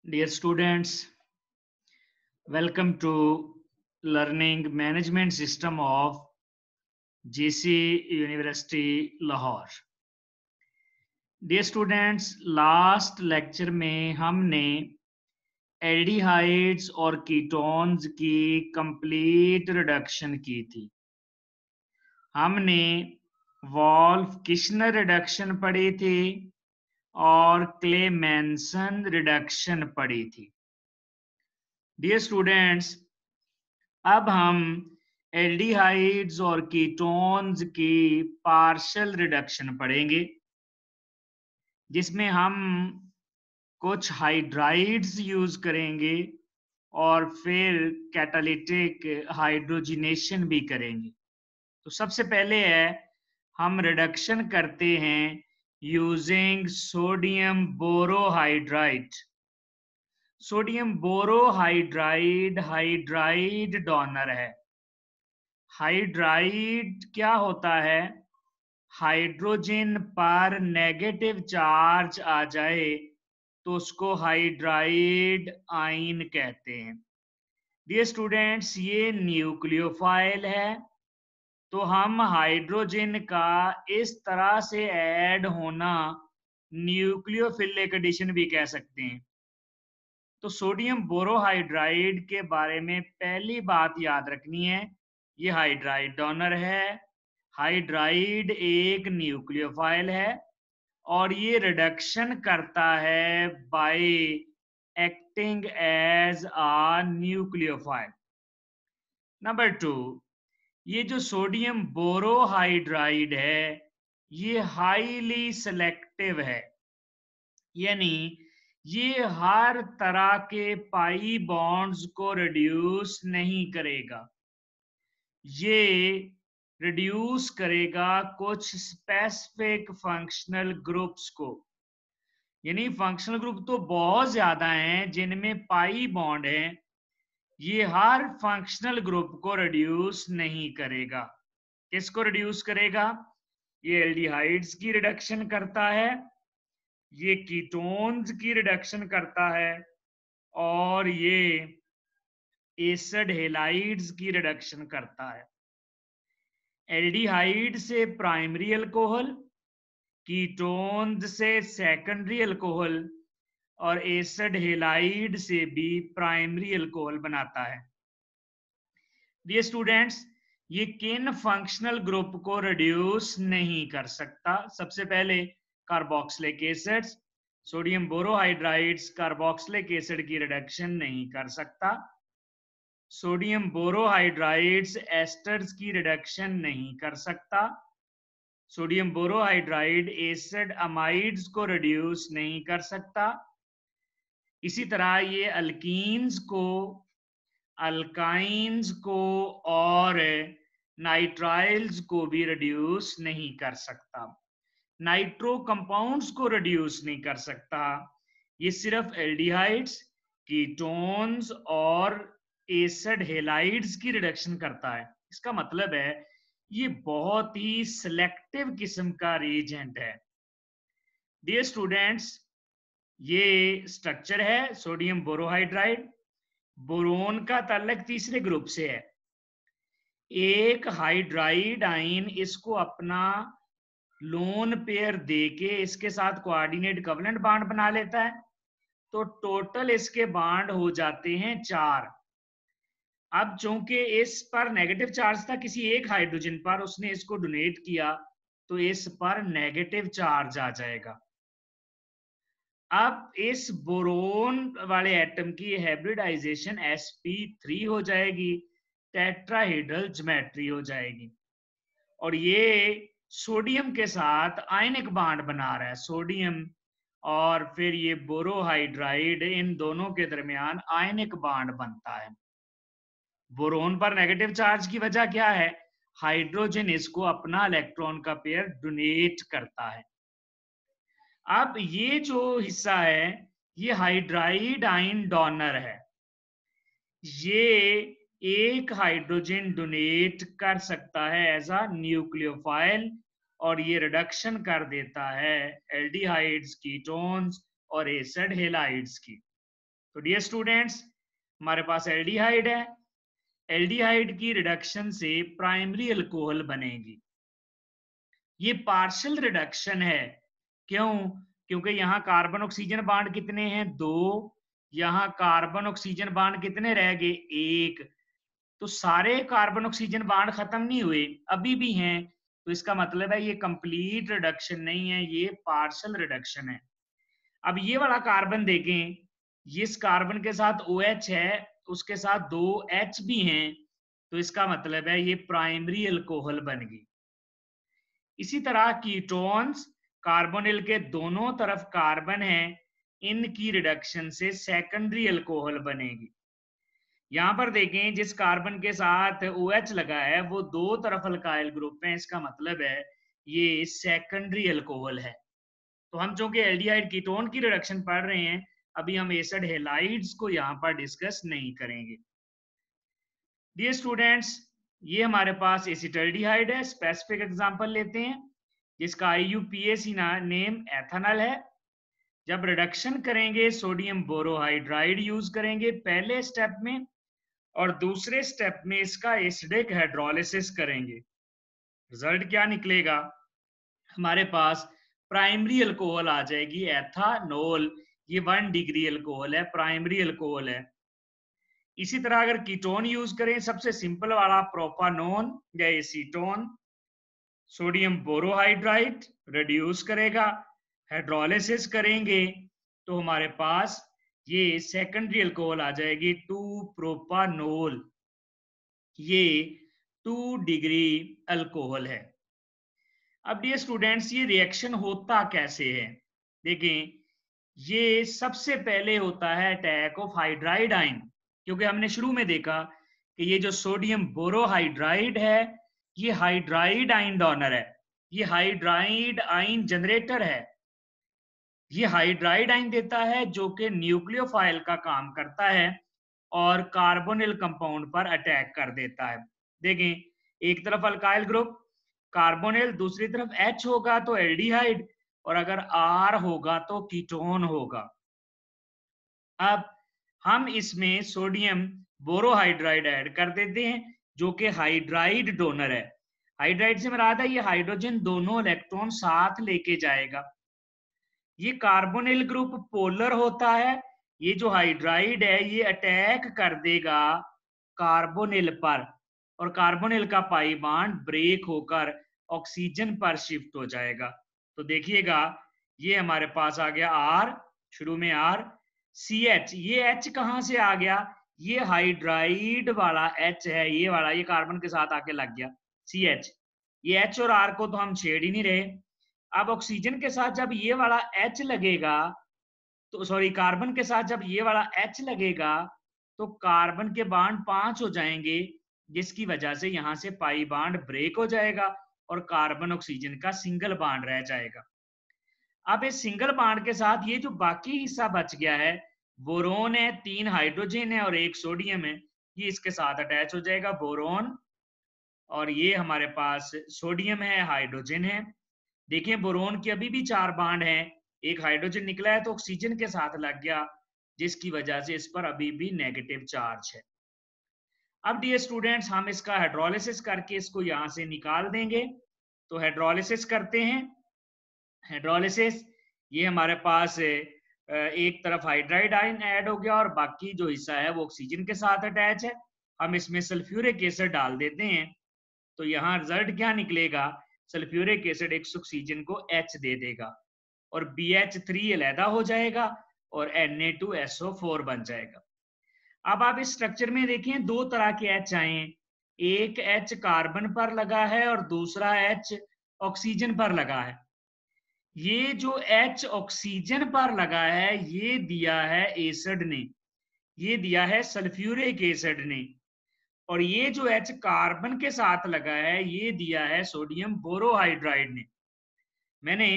Dear students, welcome to Learning Management System of GC University Lahore. Dear students, last lecture में हमने aldehydes और ketones की complete reduction की थी। हमने वॉल्फ किश्नर रिडक्शन पढ़ी थी और क्लेमेंसन रिडक्शन पढ़ी थी। डियर स्टूडेंट्स, अब हम एल्डिहाइड्स और कीटोन्स की पार्शियल रिडक्शन पढ़ेंगे, जिसमें हम कुछ हाइड्राइड्स यूज करेंगे और फिर कैटालिटिक हाइड्रोजिनेशन भी करेंगे। तो सबसे पहले है, हम रिडक्शन करते हैं using sodium borohydride. Sodium borohydride hydride donor है। हाइड्राइड क्या होता है? हाइड्रोजन पर नेगेटिव चार्ज आ जाए तो उसको हाइड्राइड आयन कहते हैं। डियर स्टूडेंट्स, ये न्यूक्लियोफाइल है, तो हम हाइड्रोजन का इस तरह से ऐड होना न्यूक्लियोफिलिक एडिशन भी कह सकते हैं। तो सोडियम बोरोहाइड्राइड के बारे में पहली बात याद रखनी है, ये हाइड्राइड डोनर है। हाइड्राइड एक न्यूक्लियोफाइल है और ये रिडक्शन करता है by acting as a nucleophile. Number 2, ये जो सोडियम बोरोहाइड्राइड है, ये हाईली सिलेक्टिव है, यानी ये हर तरह के पाई बॉन्ड्स को रिड्यूस नहीं करेगा। ये रिड्यूस करेगा कुछ स्पेसिफिक फंक्शनल ग्रुप्स को, यानी फंक्शनल ग्रुप तो बहुत ज्यादा हैं जिनमें पाई बॉन्ड है, ये हर फंक्शनल ग्रुप को रिड्यूस नहीं करेगा। किसको रिड्यूस करेगा? ये एल्डिहाइड्स की रिडक्शन करता है, ये कीटोन्स की रिडक्शन करता है और ये एसिड हेलाइड्स की रिडक्शन करता है। एल्डिहाइड से प्राइमरी अल्कोहल, कीटोन्स से सेकेंडरी अल्कोहल और एसिड हेलाइड से भी प्राइमरी अल्कोहल बनाता है। डियर स्टूडेंट्स, ये किन फंक्शनल ग्रुप को रिड्यूस नहीं कर सकता? सबसे पहले carboxylic acids. Sodium borohydrides carboxylic acid की रिडक्शन नहीं कर सकता। सोडियम बोरोहाइड्राइड्स एस्टर्स की रिडक्शन नहीं कर सकता। सोडियम बोरोहाइड्राइड एसिड अमाइड्स को रिड्यूस नहीं कर सकता। इसी तरह ये अल्कीन्स को, अल्काइंस को और नाइट्राइल्स को भी रिड्यूस नहीं कर सकता। नाइट्रो कंपाउंड्स को रिड्यूस नहीं कर सकता। ये सिर्फ एल्डिहाइड्स, कीटोन्स और एसिड हेलाइड्स की रिडक्शन करता है। इसका मतलब है ये बहुत ही सिलेक्टिव किस्म का रिएजेंट है। डियर स्टूडेंट्स, ये स्ट्रक्चर है सोडियम बोरोहाइड्राइड। बोरोन का ताल्लुक तीसरे ग्रुप से है। एक हाइड्राइड आयन इसको अपना लोन पेयर देके इसके साथ कोऑर्डिनेट कोवेलेंट बॉन्ड बना लेता है, तो टोटल इसके बॉन्ड हो जाते हैं 4। अब चूंकि इस पर नेगेटिव चार्ज था किसी एक हाइड्रोजन पर, उसने इसको डोनेट किया तो इस पर नेगेटिव चार्ज आ जाएगा। अब इस बोरोन वाले एटम की हाइब्रिडाइजेशन sp3 हो जाएगी, टेट्राहेड्रल ज्योमेट्री हो जाएगी और ये सोडियम के साथ आयनिक बॉन्ड बना रहा है। सोडियम और फिर ये बोरोहाइड्राइड, इन दोनों के दरमियान आयनिक बॉन्ड बनता है। बोरोन पर नेगेटिव चार्ज की वजह क्या है? हाइड्रोजन इसको अपना इलेक्ट्रॉन का पेयर डोनेट करता है। अब ये जो हिस्सा है, ये हाइड्राइड आयन डोनर है। ये एक हाइड्रोजन डोनेट कर सकता है एज अ न्यूक्लियोफाइल और ये रिडक्शन कर देता है एल्डिहाइड्स, कीटोन्स और एसिड हेलाइड्स की। तो डियर स्टूडेंट्स, हमारे पास एल्डिहाइड है, एल्डिहाइड की रिडक्शन से प्राइमरी अल्कोहल बनेगी। ये पार्शियल रिडक्शन है, क्यों? क्योंकि यहाँ कार्बन ऑक्सीजन बांड कितने हैं? 2, यहाँ कार्बन ऑक्सीजन बांड कितने रह गए? 1। तो सारे कार्बन ऑक्सीजन बांड खत्म नहीं हुए, अभी भी हैं। तो इसका मतलब है ये कंप्लीट रिडक्शन नहीं है, ये पार्शियल रिडक्शन है। अब ये वाला कार्बन देखें, इस कार्बन के साथ OH है, उसके साथ 2 H भी हैं, तो इसका मतलब है ये प्राइमरी अल्कोहल बन गई। इसी तरह कीटोन्स, कार्बोनिल के दोनों तरफ कार्बन है, इनकी रिडक्शन से सेकेंडरी अल्कोहल बनेगी। यहां पर देखें, जिस कार्बन के साथ OH लगा है वो 2 तरफ अल्काइल ग्रुप है, इसका मतलब है ये सेकेंडरी अल्कोहल है। तो हम चूंकि एल्डिहाइड कीटोन की रिडक्शन पढ़ रहे हैं, अभी हम एसिड हैलाइड्स को यहाँ पर डिस्कस नहीं करेंगे। डियर स्टूडेंट्स, ये हमारे पास एसिटल्डिहाइड है। स्पेसिफिक एग्जांपल लेते हैं, जिसका IUPAC नेम एथेनॉल है। जब रिडक्शन करेंगे सोडियम बोरोहाइड्राइड यूज करेंगे पहले स्टेप में, और दूसरे स्टेप में इसका एसिडिक हाइड्रोलिसिस करेंगे। रिजल्ट क्या निकलेगा? हमारे पास प्राइमरी अल्कोहल आ जाएगी एथानोल। ये 1 डिग्री अल्कोहल है, प्राइमरी अल्कोहल है। इसी तरह अगर कीटोन यूज करें, सबसे सिंपल वाला प्रोपानोन या एसीटोन, सोडियम बोरोहाइड्राइड रिड्यूस करेगा, हाइड्रोलिसिस करेंगे तो हमारे पास ये सेकेंडरी अल्कोहल आ जाएगी 2 प्रोपानोल। ये 2 डिग्री अल्कोहल है। अब डियर स्टूडेंट्स, ये रिएक्शन होता कैसे है? देखें, ये सबसे पहले होता है अटैक ऑफ हाइड्राइड आयन, क्योंकि हमने शुरू में देखा कि ये जो सोडियम बोरोहाइड्राइड है, ये हाइड्राइड आयन डोनर है, ये हाइड्राइड आयन जनरेटर है। ये हाइड्राइड आयन देता है जो कि न्यूक्लियोफाइल का काम करता है और कार्बोनिल कंपाउंड पर अटैक कर देता है। देखें, एक तरफ अल्काइल ग्रुप कार्बोनिल, दूसरी तरफ H होगा तो एल्डिहाइड, और अगर R होगा तो कीटोन होगा। अब हम इसमें सोडियम बोरोहाइड्राइड ऐड कर देते हैं, जो कि हाइड्राइड डोनर है। हाइड्राइड से मुराद है ये हाइड्रोजन दोनों इलेक्ट्रॉन साथ लेके जाएगा। ये कार्बोनिल ग्रुप पोलर होता है, ये जो हाइड्राइड है ये अटैक कर देगा कार्बोनिल पर, और कार्बोनिल का पाई बॉन्ड ब्रेक होकर ऑक्सीजन पर शिफ्ट हो जाएगा। तो देखिएगा, ये हमारे पास आ गया R, शुरू में R, CH। ये H कहां से आ गया? ये हाइड्राइड वाला H है, ये वाला, ये कार्बन के साथ आके लग गया CH। ये H और R को तो हम छेड़ ही नहीं रहे। अब ऑक्सीजन के साथ जब ये वाला H लगेगा, तो सॉरी, कार्बन के साथ जब ये वाला H लगेगा तो कार्बन के बांड 5 हो जाएंगे, जिसकी वजह से यहां से पाई बांड ब्रेक हो जाएगा और कार्बन ऑक्सीजन का सिंगल बांड रह जाएगा। अब इस सिंगल बांड के साथ ये जो बाकी हिस्सा बच गया है, बोरोन है, 3 हाइड्रोजन है और 1 सोडियम है, ये इसके साथ अटैच हो जाएगा, बोरोन। और ये हमारे पास सोडियम है, हाइड्रोजन है। देखिए, बोरोन की अभी भी 4 बांड हैं, एक हाइड्रोजन निकला है तो ऑक्सीजन के साथ लग गया, जिसकी वजह से इस पर अभी भी नेगेटिव चार्ज है। अब डियर स्टूडेंट्स, हम इसका हाइड्रोलिसिस करके इसको यहां से निकाल देंगे। तो हाइड्रोलिसिस करते हैं। हाइड्रोलिसिस, ये हमारे पास एक तरफ हाइड्राइड आयन ऐड हो गया और बाकी जो हिस्सा है वो ऑक्सीजन के साथ अटैच है। हम इसमें सल्फ्यूरिक एसिड डाल देते हैं, तो यहाँ रिजल्ट क्या निकलेगा? सल्फ्यूरिक एसिड एक ऑक्सीजन को H दे देगा और BH3 अलहदा हो जाएगा और Na2SO4 बन जाएगा। अब आप इस स्ट्रक्चर में देखें, 2 तरह के H आए हैं, एक H कार्बन पर लगा है और दूसरा H ऑक्सीजन पर लगा है। ये जो H ऑक्सीजन पर लगा है ये दिया है एसिड ने, ये दिया है सल्फ्यूरिक एसिड ने, और ये जो H कार्बन के साथ लगा है ये दिया है सोडियम बोरोहाइड्राइड ने। मैंने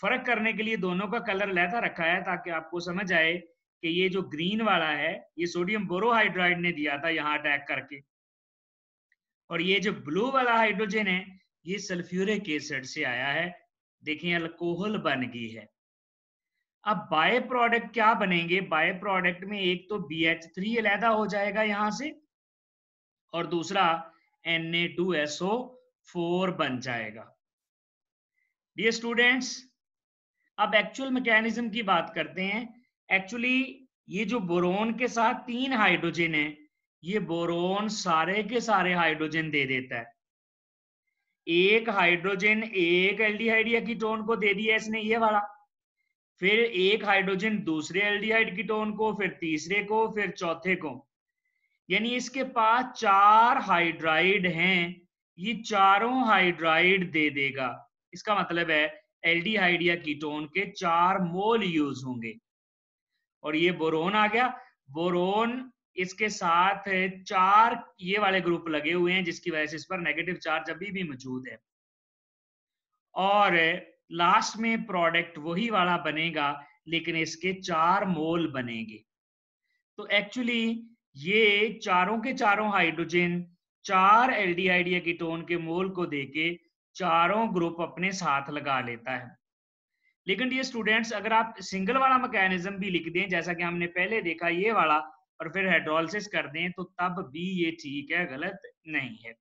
फर्क करने के लिए दोनों का कलर अलहदा रखा है ताकि आपको समझ आए कि ये जो ग्रीन वाला है ये सोडियम बोरोहाइड्राइड ने दिया था यहाँ अटैक करके, और ये जो ब्लू वाला हाइड्रोजन है ये सल्फ्यूरिक एसिड से आया है। देखिए, अल्कोहल बन गई है। अब बाय प्रोडक्ट क्या बनेंगे? बाय प्रोडक्ट में एक तो BH3 अलहदा हो जाएगा यहां से, और दूसरा Na2SO4 बन जाएगा। डियर स्टूडेंट्स, अब एक्चुअल मैकेनिज्म की बात करते हैं। एक्चुअली ये जो बोरोन के साथ 3 हाइड्रोजन है, ये बोरोन सारे के सारे हाइड्रोजन दे देता है। एक हाइड्रोजन एक एल्डिहाइड या कीटोन को दे दिया इसने, ये वाला, फिर एक हाइड्रोजन दूसरे एल्डिहाइड कीटोन को, फिर तीसरे को, फिर चौथे को। यानी इसके पास 4 हाइड्राइड हैं, ये चारों हाइड्राइड दे देगा। इसका मतलब है एल्डिहाइड या कीटोन के 4 मोल यूज होंगे। और ये बोरोन आ गया। बोरोन इसके साथ 4 ये वाले ग्रुप लगे हुए हैं, जिसकी वजह से इस पर नेगेटिव चार्ज अभी भी मौजूद है। और लास्ट में प्रोडक्ट वही वाला बनेगा, लेकिन इसके 4 मोल बनेंगे। तो एक्चुअली ये चारों के चारों हाइड्रोजन 4 एल्डिहाइड या कीटोन के मोल को देके चारों ग्रुप अपने साथ लगा लेता है। लेकिन ये स्टूडेंट्स, अगर आप सिंगल वाला मैकेनिज्म भी लिख दें, जैसा कि हमने पहले देखा ये वाला, और फिर हाइड्रोलिसिस कर दें, तो तब भी ये ठीक है, गलत नहीं है।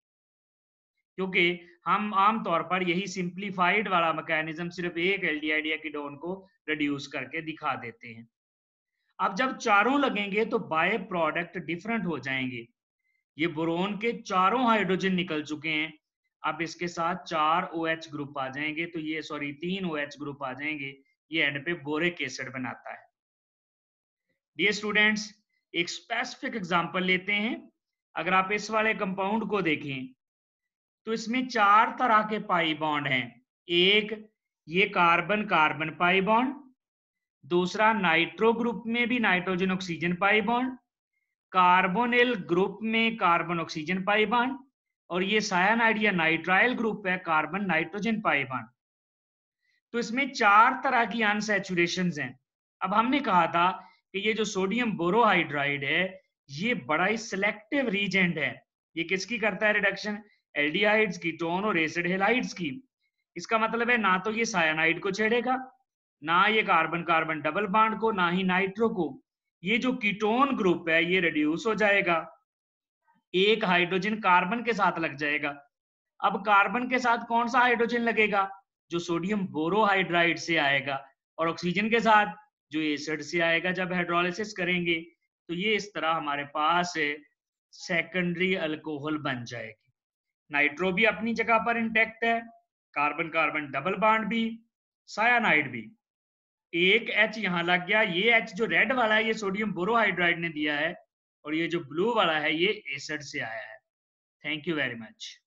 क्योंकि हम आमतौर पर यही सिंप्लीफाइड वाला मैकेनिज्म सिर्फ एक एल्डिहाइड या कीटोन को रिड्यूस करके दिखा देते हैं। अब जब चारों लगेंगे तो बाय प्रोडक्ट डिफरेंट हो जाएंगे। ये बोरोन के चारों हाइड्रोजन निकल चुके हैं, अब इसके साथ 4 OH ग्रुप आ जाएंगे, तो ये 3 OH ग्रुप आ जाएंगे, ये एंड पे बोरिक एसिड बनाता है। डियर स्टूडेंट्स, एक स्पेसिफिक एग्जांपल लेते हैं। अगर आप इस वाले कंपाउंड को देखें तो इसमें 4 तरह के पाई बॉन्ड हैं। एक ये कार्बन कार्बन पाई बॉन्ड, दूसरा नाइट्रो ग्रुप में भी nitrogen oxygen pi bond, carbonyl group में कार्बन ऑक्सीजन पाई बॉन्ड, और ये सायानाइड या नाइट्राइल ग्रुप है, कार्बन नाइट्रोजन पाई बॉन्ड। तो इसमें 4 तरह की अनसैचुरेशंस हैं। अब हमने कहा था कि ये जो सोडियम बोरोहाइड्राइड है, ये बड़ा ही सिलेक्टिव रीजेंट है। ये किसकी करता है रिडक्शन? एल्डिहाइड्स, कीटोन और एसिड हैलाइड्स की। इसका मतलब है ना तो ये सायानाइड को छेड़ेगा, ना ये कार्बन कार्बन डबल बॉन्ड को, ना ही नाइट्रो को। ये जो कीटोन ग्रुप है ये रिड्यूस हो जाएगा, एक हाइड्रोजन कार्बन के साथ लग जाएगा। अब कार्बन के साथ कौन सा हाइड्रोजन लगेगा? जो सोडियम बोरोहाइड्राइड से आएगा, और ऑक्सीजन के साथ जो एसिड से आएगा जब हाइड्रोलिसिस करेंगे। तो ये इस तरह हमारे पास सेकेंडरी अल्कोहल बन जाएगी। नाइट्रो भी अपनी जगह पर इंटैक्ट है, कार्बन कार्बन डबल बॉन्ड भी, सायानाइड भी। एक H यहां लग गया, ये H जो रेड वाला है ये सोडियम बोरोहाइड्राइड ने दिया है, और ये जो ब्लू वाला है ये एसिड से आया है। Thank you very much.